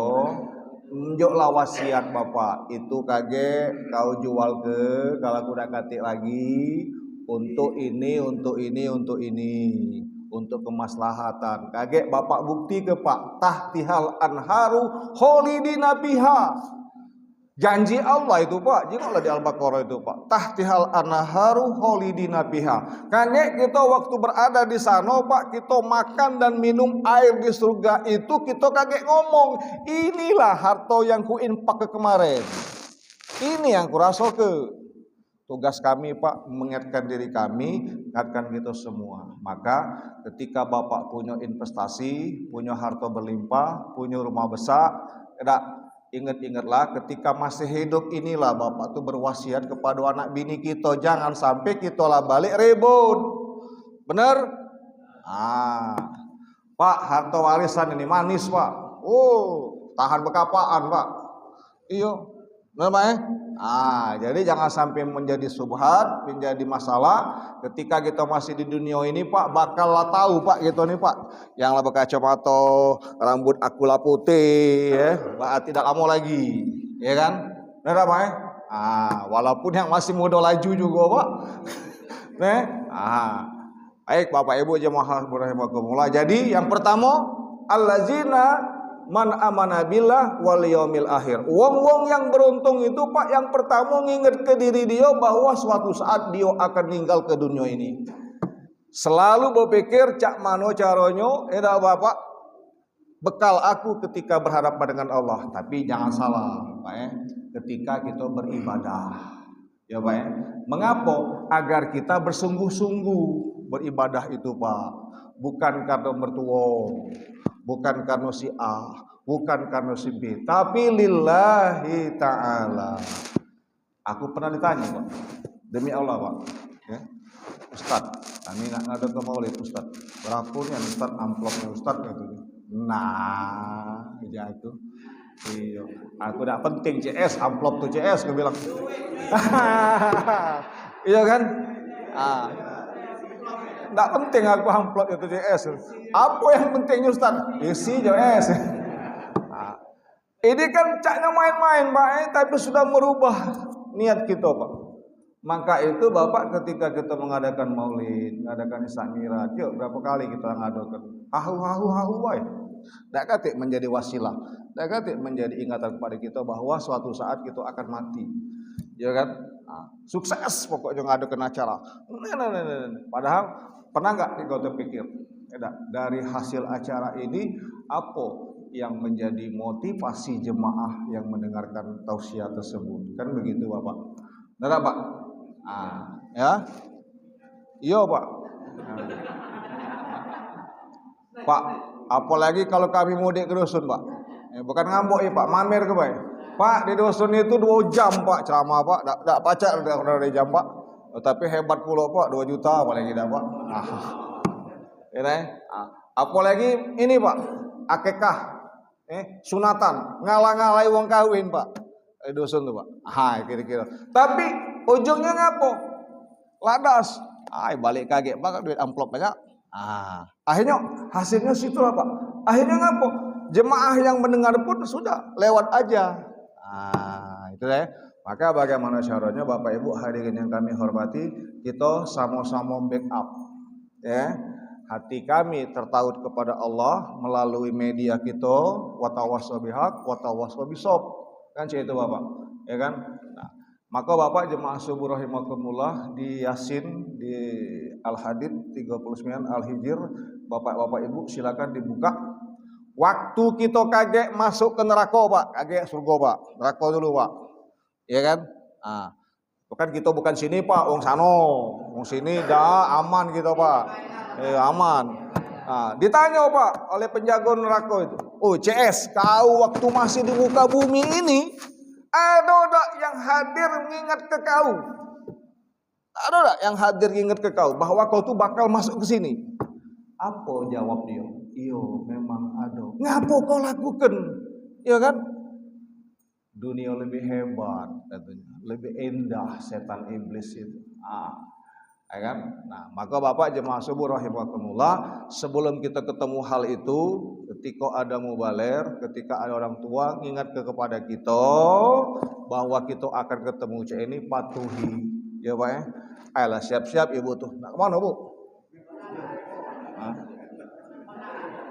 [SPEAKER 1] unjuklah wasiat Bapak. Itu kage kau jual ke, kalau aku dah katik lagi, untuk ini, untuk ini, untuk ini, untuk kemaslahatan. Kage Bapak bukti ke Pak, tahtihal anharu kholidina biha. Janji Allah itu Pak, janganlah di Al-Baqarah itu Pak. Tahtihal anharu kholidina biha. Kane kita waktu berada di sana Pak, kita makan dan minum air di surga itu kita kaget ngomong, inilah harta yang ku infak ke kemarin. Ini yang ku rasa ke. Tugas kami Pak, mengingatkan diri kami, ingatkan kita semua. Maka ketika Bapak punya investasi, punya harta berlimpah, punya rumah besar, ingat-ingatlah ketika masih hidup inilah Bapak tuh berwasiat kepada anak bini kita, jangan sampai kita lah balik ribut. Benar? Pak, harta warisan ini manis Pak. Tahan bekapaan Pak. Iya. Namanya? Jadi jangan sampai menjadi subhat, menjadi masalah. Ketika kita masih di dunia ini Pak, bakal lah tahu Pak gitu nih Pak. Yang lah berkacamata, rambut akulah putih, ya. Pak tidak lama lagi, ya kan? Benar Pak? Walaupun yang masih muda laju juga Pak. Baik Bapak Ibu jemaah rahimakumullah. Jadi yang pertama, allazina man amana billah wal yaumil akhir. Wong-wong yang beruntung itu Pak, yang pertama nginget ke diri dia bahwa suatu saat dia akan tinggal ke dunia ini. Selalu berpikir cak mano caronyo, Bapak, bekal aku ketika berhadapan dengan Allah. Tapi jangan salah Pak ya, ketika kita beribadah. Ya Pak ya. Mengapa? Agar kita bersungguh-sungguh beribadah itu Pak. Bukan karena mertua, bukan karena si A, bukan karena si B, tapi lillahi ta'ala. Aku pernah ditanya Pak, demi Allah Pak, ya, Ustaz, kami nak ngadu ke maulid Ustaz, berapa nih Ustaz amplopnya Ustaz gitu. Nah, itu. Iya, aku tidak penting CS, amplop tuh CS, gue bilang. Iya kan? Tidak penting aku amplop itu CS. Apa yang penting Ustaz? Isi JS. Ini kan caknya main-main Pak, tapi sudah merubah niat kita Pak. Maka itu Bapak ketika kita mengadakan maulid, mengadakan Isra Mi'raj, yuk berapa kali kita ngadakan? Hahu wae. Dak katik menjadi wasilah. Dak katik menjadi ingatan kepada kita bahwa suatu saat kita akan mati. Ya kan? Nah, sukses pokoknya ngadakan acara. Padahal pernah enggak kita terpikir, dari hasil acara ini apa yang menjadi motivasi jemaah yang mendengarkan tausiah tersebut? Kan begitu Bapak. Benar Pak? Ya. Iya Pak. Pak, apalagi kalau kami mudik ke dusun Pak. Bukan ngambok ya Pak, mamer ke Pak. Pak di dusun itu 2 jam Pak ceramah Pak, tak pacak udah 2 jam Pak. Tapi hebat pula Pak, 2 juta paling tidak Pak. Apalagi ini Pak, akikah, sunatan, ngalah-ngalai wong kawin Pak. Di dusun tuh Pak. Kira-kira. Tapi ujungnya ngapo? Ladas. Balik kaget Pak, duit amplop banyak. Akhirnya hasilnya situ lah Pak. Akhirnya ngapo? Jemaah yang mendengar pun sudah lewat aja. Itu ya. Maka bagaimana syaratnya Bapak Ibu hadirin yang kami hormati, kita sama-sama backup. Ya. Hati kami tertaut kepada Allah melalui media kita, watawassaw bihaq, watawassaw bisob. Kan itu Bapak. Ya kan? Nah, maka Bapak jemaah subuh rahimakumullah di Yasin, di Al-Hadid 39 Al-Hijr, Bapak-bapak Ibu silakan dibuka. Waktu kita kaget masuk ke neraka Pak, kaget surga Pak, neraka dulu Pak. Ya kan? Bukan kita bukan sini Pak, wong sano, wong sini dah aman kita Pak. Aman. Ditanya Pak oleh penjaga neraka itu. CS, kau waktu masih di muka bumi ini ada tak yang hadir mengingat ke kau? Ada tak yang hadir mengingat ke kau bahwa kau tuh bakal masuk ke sini? Apa jawab dia? Iyo, memang ada. Ngapo kau lakukan? Iya kan? Dunia lebih hebat katanya, lebih indah setan iblis itu. Ya kan? Nah, maka Bapak jemaah subuh rahimakumullah, sebelum kita ketemu hal itu, ketika ada mubalir, ketika ada orang tua ingat kepada kita bahwa kita akan ketemu ini, patuhi. Ya Pak ya. Ayolah siap-siap Ibu tuh. Nah, kemana Bu?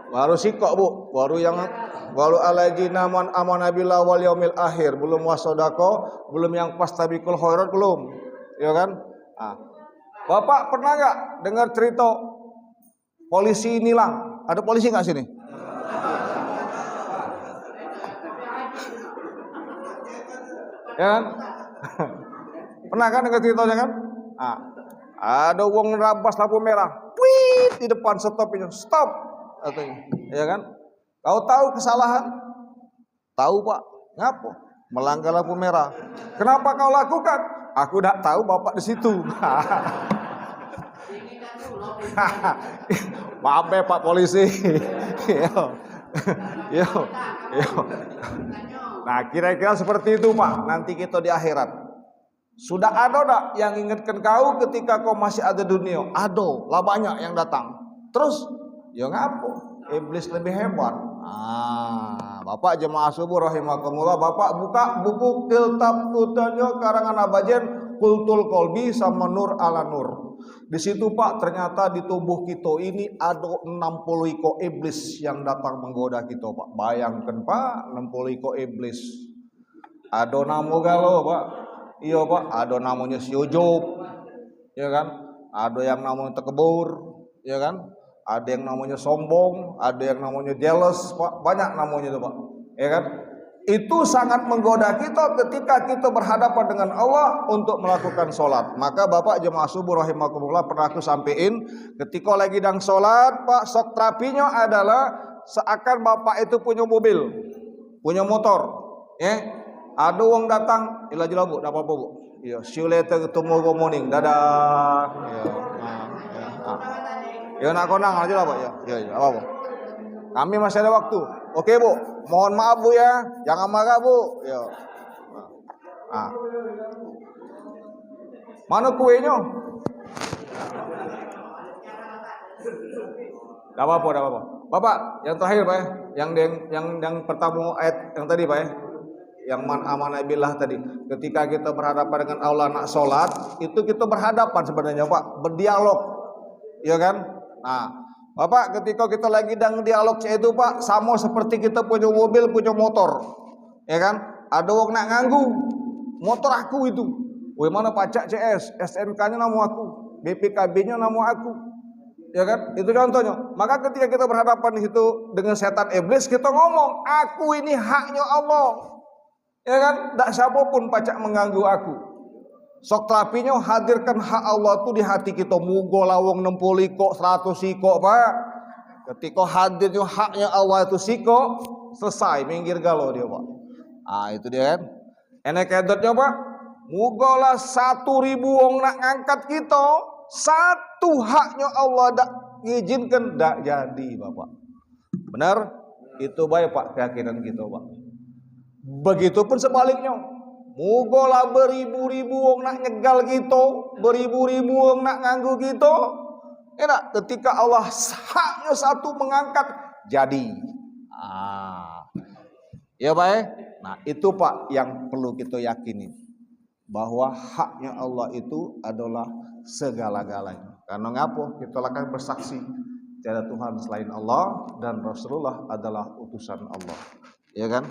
[SPEAKER 1] Baru sikok Bu, baru alajina man amana billah wal yaumil akhir, belum wasodako, belum yang pastabikul khairat belum. Ya kan? Bapak pernah nggak dengar cerita polisi nilang? Ada polisi nggak sini? Ya kan? Pernah kan dengar ceritanya kan? Ada wong rabas lampu merah, wih di depan stopnya, stop, katanya. Ya kan? Kau tahu kesalahan? Tahu Pak? Ngapo? Melanggar lampu merah. Kenapa kau lakukan? Aku tidak tahu Bapak di situ. Maaf ya Pak polisi. Yo. Nah kira-kira seperti itu Pak. Nanti kita di akhirat. Sudah ada tak yang ingatkan kau ketika kau masih ada dunia? Ada, lah banyak yang datang. Terus, ya ngapo? Iblis lebih hebat. Bapak jemaah subuh rahimakumullah, Bapak buka buku Kitab Kutanyo karangan Abajen Kultul Kolbi sama Nur ala Nur. Di situ Pak ternyata di tubuh kita ini ada 60 iko iblis yang datang menggoda kita Pak. Bayangkan Pak, 60 iko iblis. Ada namo galau Pak. Iya Pak, ada namanya si Ujub. Ya kan? Ada yang namanya tekebur, ya kan? Ada yang namanya sombong, ada yang namanya jealous, Pak. Banyak namanya itu Pak. Ya kan? Itu sangat menggoda kita ketika kita berhadapan dengan Allah untuk melakukan sholat. Maka Bapak jemaah subuh rahimakumullah pernah aku sampein, ketika lagi dang sholat, Pak, sok terapinya adalah seakan Bapak itu punya mobil, punya motor. Ya, ada orang datang, ilah Bu, apa Bu? Ya, see you later, tomorrow morning, dadah. Ya nak konang aja lah Pak ya. Apa? Kami masih ada waktu. Oke Bu, mohon maaf Bu ya, jangan marah Bu. Ya. Mana kuenya? Tidak apa-apa. Bapak, yang terakhir Pak ya, yang pertama ayat yang tadi Pak ya. yang man amanah billah tadi. Ketika kita berhadapan dengan Allah nak sholat, itu kita berhadapan sebenarnya Pak, berdialog, ya kan? Nah, Bapak ketika kita lagi dalam dialog itu Pak, sama seperti kita punya mobil, punya motor, ya kan? Ada orang nak nganggu motor aku itu, woi mana pajak CS, SNK-nya nama aku, BPKB-nya nama aku, ya kan? Itu contohnya. Maka ketika kita berhadapan itu dengan setan iblis, kita ngomong, aku ini haknya Allah, ya kan? Tak siapapun pajak mengganggu aku. Sok terapinya hadirkan hak Allah itu di hati kita. Mugo lawong 60 kok 100 siko Pak. Ketika hadirnya haknya Allah itu siko, selesai minggir galau dia Pak. Ah itu dia kan. Enak edotnya Pak. Mugo lah 1.000 wong nak ngangkat kita, satu haknya Allah dak ngizinkan dak jadi Bapak. Benar? Itu baik Pak keyakinan kita Pak. Begitupun sebaliknya. Mugolah beribu-ribu wong nak nyegal gitu, beribu-ribu wong nak nganggu gitu. Enak ketika Allah haknya satu mengangkat jadi. Ya Pak. Nah, itu Pak yang perlu kita yakini. Bahwa haknya Allah itu adalah segala-galanya. Karena ngapa? Kita akan bersaksi tiada Tuhan selain Allah dan Rasulullah adalah utusan Allah. Ya kan?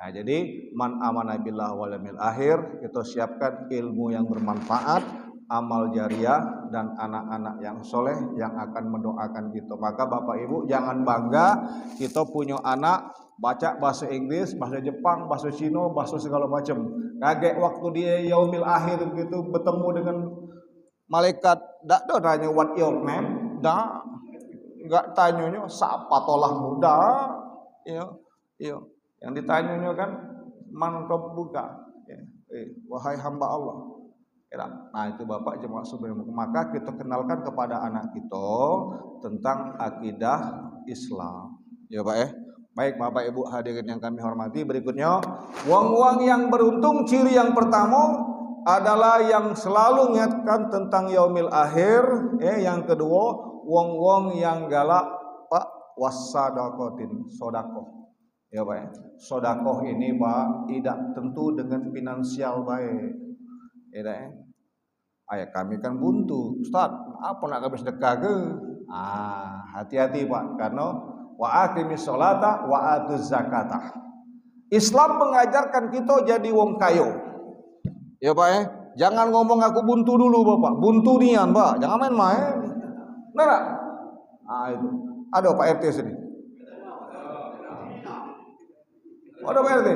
[SPEAKER 1] Nah, jadi man amanah billah wal yaumil akhir, kita siapkan ilmu yang bermanfaat, amal jariah dan anak-anak yang soleh yang akan mendoakan kita. Maka Bapak Ibu jangan bangga kita punya anak baca bahasa Inggris, bahasa Jepang, bahasa Cina, bahasa segala macam. Kaget waktu dia yaumil akhir begitu bertemu dengan malaikat, dak do tanya what your name, dak enggak tanyanya siapa tolah muda, iya. Yang ditanyanya kan man rabbuka, wahai hamba Allah. Nah itu Bapak jemaah subhanallah. Maka kita kenalkan kepada anak kita tentang akidah Islam. Ya Pak Baik Bapak Ibu hadirin yang kami hormati, berikutnya wong-wong yang beruntung, ciri yang pertama adalah yang selalu mengingatkan tentang yaumil akhir. Yang kedua wong-wong yang galak Pak wasadaqatin, sedekah. Ya Pak, sedekah ini Pak tidak tentu dengan finansial baik. Ya ayah kami kan buntu, Ustaz, apa nak kami sedekah ke? Hati-hati Pak, karena wa aqimis sholata wa atuz zakata. Islam mengajarkan kita jadi wong kayo. Ya Pak jangan ngomong aku buntu dulu Bapak, buntu nian Pak, jangan main-main. Benar? Itu. Ada Pak RT sini. Ada Pak RT.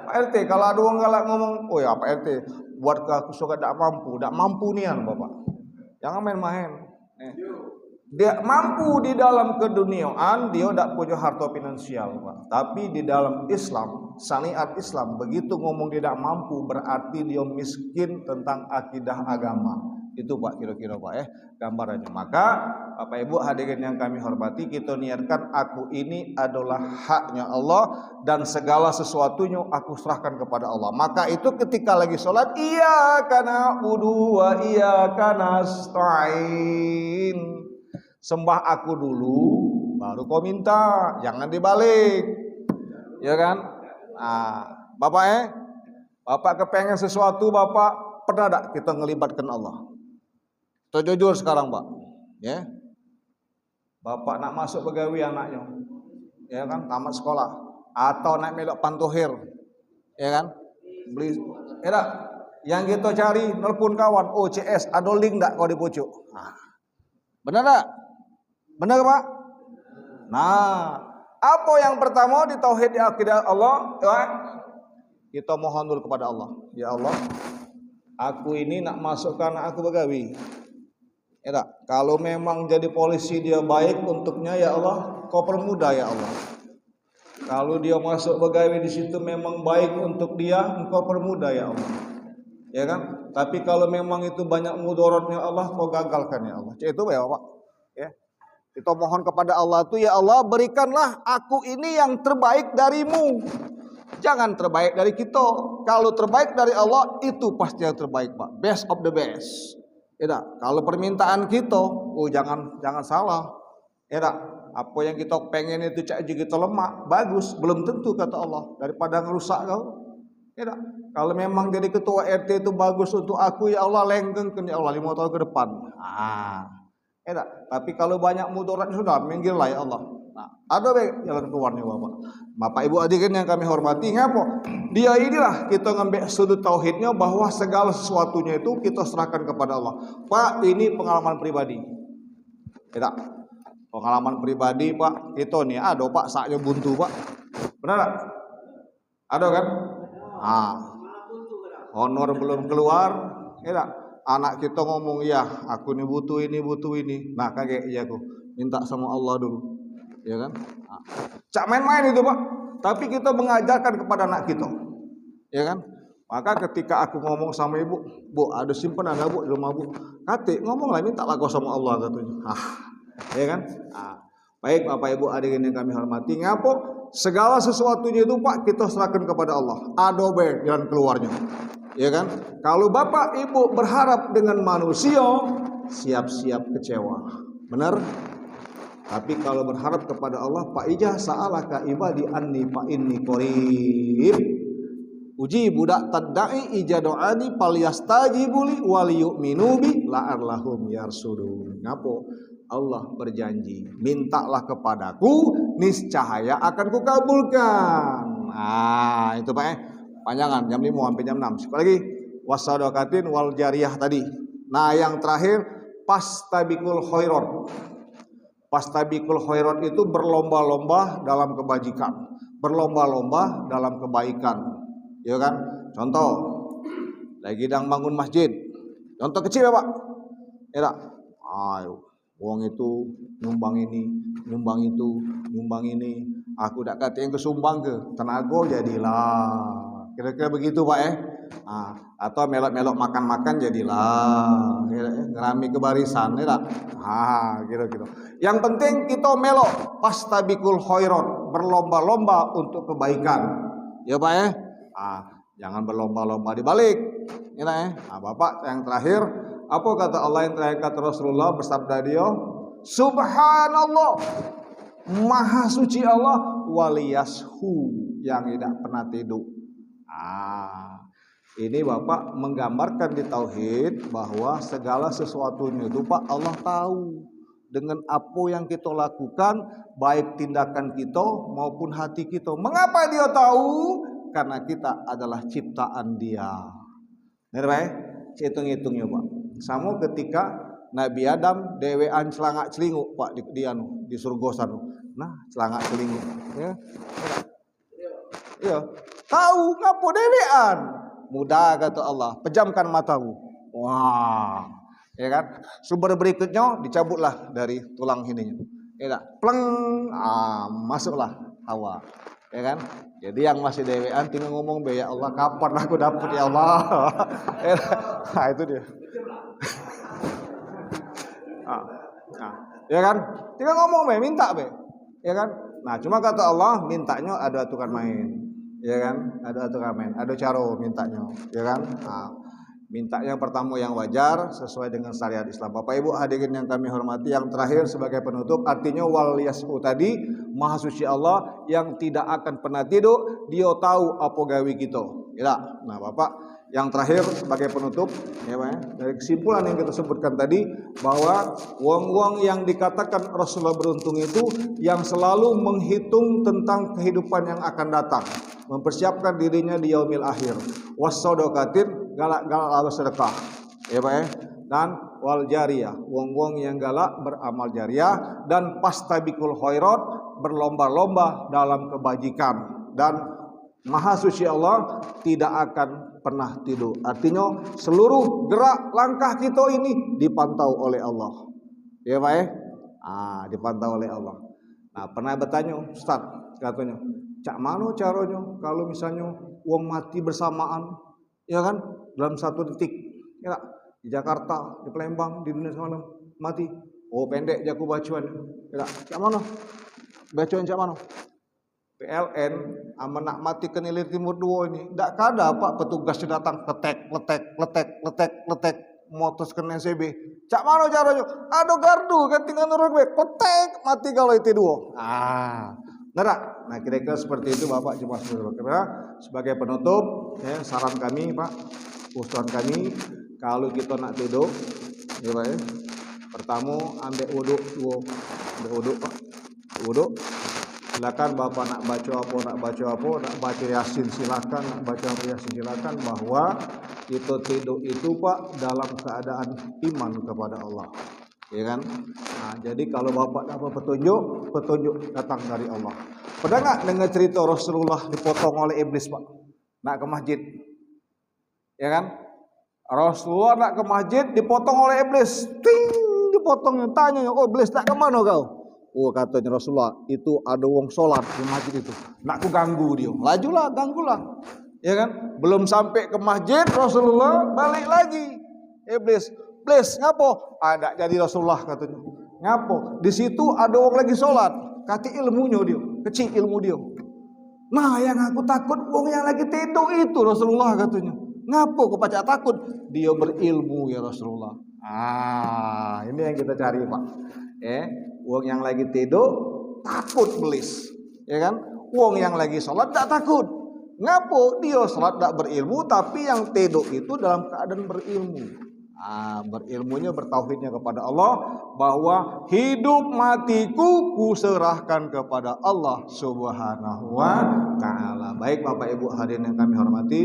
[SPEAKER 1] Pak RT kalau ada orang galak ngomong, oh ya Pak RT, buat aku suka tak mampu nian Bapak. Jangan main-main. Dia mampu di dalam keduniaan, dia tak punya harta finansial Pak. Tapi di dalam Islam, syariat Islam, begitu ngomong dia tak mampu berarti dia miskin tentang akidah agama. Itu Pak kira-kira Pak gambarannya. Maka Bapak Ibu hadirin yang kami hormati, kita niatkan aku ini adalah haknya Allah dan segala sesuatunya aku serahkan kepada Allah. Maka itu ketika lagi sholat, iyyaka na'budu wa iyyaka nasta'in. Sembah aku dulu, baru kau minta, jangan dibalik. Ya kan? Nah, Bapak Bapak kepengen sesuatu, Bapak pernah tak kita ngelibatkan Allah? Kita jujur sekarang Pak, ya. Bapak nak masuk pegawai anaknya, ya kan, tamat sekolah, atau nak melok pantohir, ya kan, beli, ya yang kita cari nelpon kawan, OCS, ada link tak kau di pucuk? Benar tak? Benar Pak? Nah, apa yang pertama di tauhid akidah Allah? Kita mohon dulu kepada Allah, ya Allah, aku ini nak masukkan aku pegawai. Ya tak? Kalau memang jadi polisi dia baik untuknya ya Allah, kau permudah ya Allah. Kalau dia masuk pegawai di situ memang baik untuk dia, engkau permudah ya Allah. Ya kan? Tapi kalau memang itu banyak mudaratnya Allah, kau gagalkan ya Allah. Itu ya Pak. Ya. Kita mohon kepada Allah itu, ya Allah berikanlah aku ini yang terbaik darimu. Jangan terbaik dari kita. Kalau terbaik dari Allah itu pasti yang terbaik Pak. Best of the best. Ya, kalau permintaan kita, jangan salah. Ya, Apa yang kita pengen itu cak kita lemak, bagus, belum tentu kata Allah daripada ngerusak kau. Ya tak? Kalau memang jadi ketua RT itu bagus untuk aku ya Allah, lenggengkan ya Allah 5 tahun ke depan. Ya tak? Tapi kalau banyak mudaratnya sudah minggirlah ya Allah. Nah, ada baik jalan keluarnya Bapak. Bapak Ibu hadirin yang kami hormati, ngapa? Dia inilah kita ngambil sudut tauhidnya bahwa segala sesuatunya itu kita serahkan kepada Allah. Pak, ini pengalaman pribadi. Ya tak? Pengalaman pribadi Pak, itu nih ada Pak saatnya buntu Pak. Benar tak? Ada kan? Honor belum keluar, ya tak? Anak kita ngomong, ya aku nih butuh ini. Nah kaget ya aku, minta sama Allah dulu, ya kan? Cak main-main itu Pak. Tapi kita mengajarkan kepada anak kita, ya kan? Maka ketika aku ngomong sama ibu, Bu ada simpenan nggak Bu di rumah Bu? Kate ngomonglah, minta lagu sama Allah katanya. Ya kan? Baik Bapak Ibu hadirin yang kami hormati, ngapo? Segala sesuatunya itu Pak kita serahkan kepada Allah. Adobe jalan keluarnya. Ya kan? Kalau Bapak Ibu berharap dengan manusia, siap-siap kecewa. Benar? Tapi kalau berharap kepada Allah, Pak Ijah sa'alaka ibadi anni fa inni qarib. Uji budak tadai ijadoani palyastajibuli waliyu'minu bi la'allahum yarsudun. Ngapo? Allah berjanji, mintalah kepadaku, niscaya akan kukabulkan. Itu Pak panjangan jam 5 sampai jam 6. Sekali lagi, wasadaqatin wal jariyah tadi. Nah, yang terakhir pastabikul khairat. Pastabikul khairat itu berlomba-lomba dalam kebajikan, berlomba-lomba dalam kebaikan. Ya kan? Contoh, lagi sedang bangun masjid. Contoh kecil ya Pak. Ya tak? Ayo. Wong itu nyumbang ini, nyumbang itu, nyumbang ini. Aku tak kata yang kesumbang ke tenaga jadilah. Kira-kira begitu Pak atau melok-melok makan-makan jadilah. Ngerami ke barisan ya tak? Kira-kira. Yang penting kita melok pastabikul khairat, berlomba-lomba untuk kebaikan. Ya Pak jangan berlomba-lomba dibalik. Ya Bapak yang terakhir, apa kata Allah yang terakhir kata Rasulullah bersabda dia, Subhanallah, Maha suci Allah, waliyashu, yang tidak pernah tidur. Ini Bapak menggambarkan di tauhid bahwa segala sesuatunya itu Pak Allah tahu dengan apa yang kita lakukan, baik tindakan kita maupun hati kita. Mengapa dia tahu? Karena kita adalah ciptaan dia. Benar Pak? Hitung-hitungnya Pak. Sama ketika Nabi Adam dewean celangak celinguk Pak di surga sana. Nah, celangak celinguk. Ya. Iya. Tahu ngapo dewean? Mudah kata Allah, pejamkan matamu. Wah. Ya kan? Sumber berikutnya dicabutlah dari tulang ininya. Ya tak? Pleng, masuklah Hawa. Ya kan? Jadi yang masih dewean tinggal ngomong, ya Allah kapan aku dapat ya Allah. Nah itu dia. Ya kan? Tinggal ngomong minta ya kan? Nah cuma kata Allah mintanya ada aturan main. Ya kan? Ada aturan main, ada cara mintanya, ya kan? Minta yang pertama yang wajar sesuai dengan syariat Islam. Bapak Ibu hadirin yang kami hormati, yang terakhir sebagai penutup artinya wal yasfu tadi, Maha suci Allah yang tidak akan pernah tidur, dia tahu apa gawe kita. Ya. Nah, Bapak yang terakhir sebagai penutup ya Pak, dari kesimpulan yang kita sebutkan tadi bahwa wong-wong yang dikatakan Rasulullah beruntung itu yang selalu menghitung tentang kehidupan yang akan datang, mempersiapkan dirinya di yaumil akhir, wasadaqatin galak-galak sedekah ya Pak dan wal jariyah, wong-wong yang galak beramal jariyah, dan pastabikul khairat, berlomba-lomba dalam kebajikan. Dan Maha suci Allah tidak akan pernah tidur. Artinya seluruh gerak langkah kita ini dipantau oleh Allah. Ya Pak dipantau oleh Allah. Nah, pernah bertanya, Ustaz, katanya, cak mana caranya kalau misalnya wong mati bersamaan, ya kan, dalam satu detik, ya di Jakarta, di Palembang, di dunia semalam mati. Oh pendek jaku bacuan, ya cak mana? Bacuan cak mana? PLN amanah mati ke Ilir Timur 2 ini ndak kada Pak petugasnya datang letek motos ke NCB Cak mana caranya? Aduh gardu kan tinggal nurut gue. Kotek mati kalau itu dua. Nerak. Nah kira-kira seperti itu Bapak cuma sebagai penutup ya, saran kami Pak, usulan kami kalau kita nak tidur ya Pak ya. Pertama ambil wudhu dua, ambil wudhu Pak, wudhu. Silakan Bapak nak baca apa, nak baca Yasin silakan, nak baca Yasin silakan, bahwa kita tidur itu Pak dalam keadaan iman kepada Allah. Ya kan? Nah, jadi kalau Bapak dapat petunjuk datang dari Allah. Pernah nggak dengar cerita Rasulullah dipotong oleh iblis Pak? Nak ke masjid. Ya kan? Rasulullah nak ke masjid dipotong oleh iblis. Ting, dipotong, tanya, "Oh, iblis nak ke mana kau?" Oh, katanya Rasulullah, itu ada wong sholat di masjid itu. Nak ku ganggu dia. Lajulah, ganggulah. Ya kan? Belum sampai ke masjid Rasulullah balik lagi. Iblis, ngapo? Ada jadi Rasulullah katanya. Ngapo? Di situ ada orang lagi sholat. Kati ilmunya dia, kecil ilmu dia. Nah, yang aku takut orang yang lagi tidur itu Rasulullah katanya. Ngapo kau baca takut? Dia berilmu ya Rasulullah. Ini yang kita cari Pak. Orang yang lagi tidur takut belis, ya kan? Orang yang lagi sholat tak takut. Ngapo? Dia sholat tak berilmu, tapi yang tidur itu dalam keadaan berilmu. Berilmunya, bertauhidnya kepada Allah, bahwa hidup matiku kuserahkan kepada Allah Subhanahu wa Ta'ala. Baik Bapak Ibu hadirin yang kami hormati,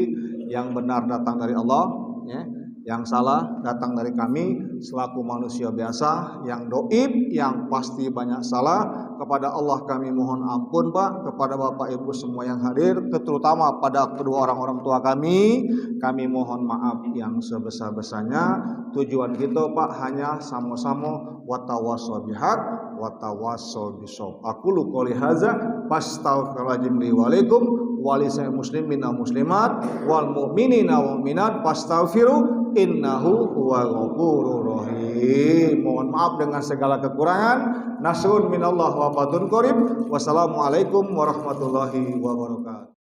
[SPEAKER 1] yang benar datang dari Allah, ya. Yang salah datang dari kami selaku manusia biasa, yang doib, yang pasti banyak salah. Kepada Allah kami mohon ampun Pak, kepada Bapak Ibu semua yang hadir, terutama pada kedua orang tua kami mohon maaf yang sebesar-besarnya. Tujuan kita Pak hanya sama-sama watawassaw bihaq watawassaw bisob. Aku lu qouli hadza fastaghfirullahaladzim li wa lakum wa lisa'il muslimin wal muslimat wal mu'minina wal mu'minat fastaghfiru innahu huwal ghafurur rahim. Mohon maaf dengan segala kekurangan. Nasrun minallah wa fadlun qarib. Wassalamualaikum warahmatullahi wabarakatuh.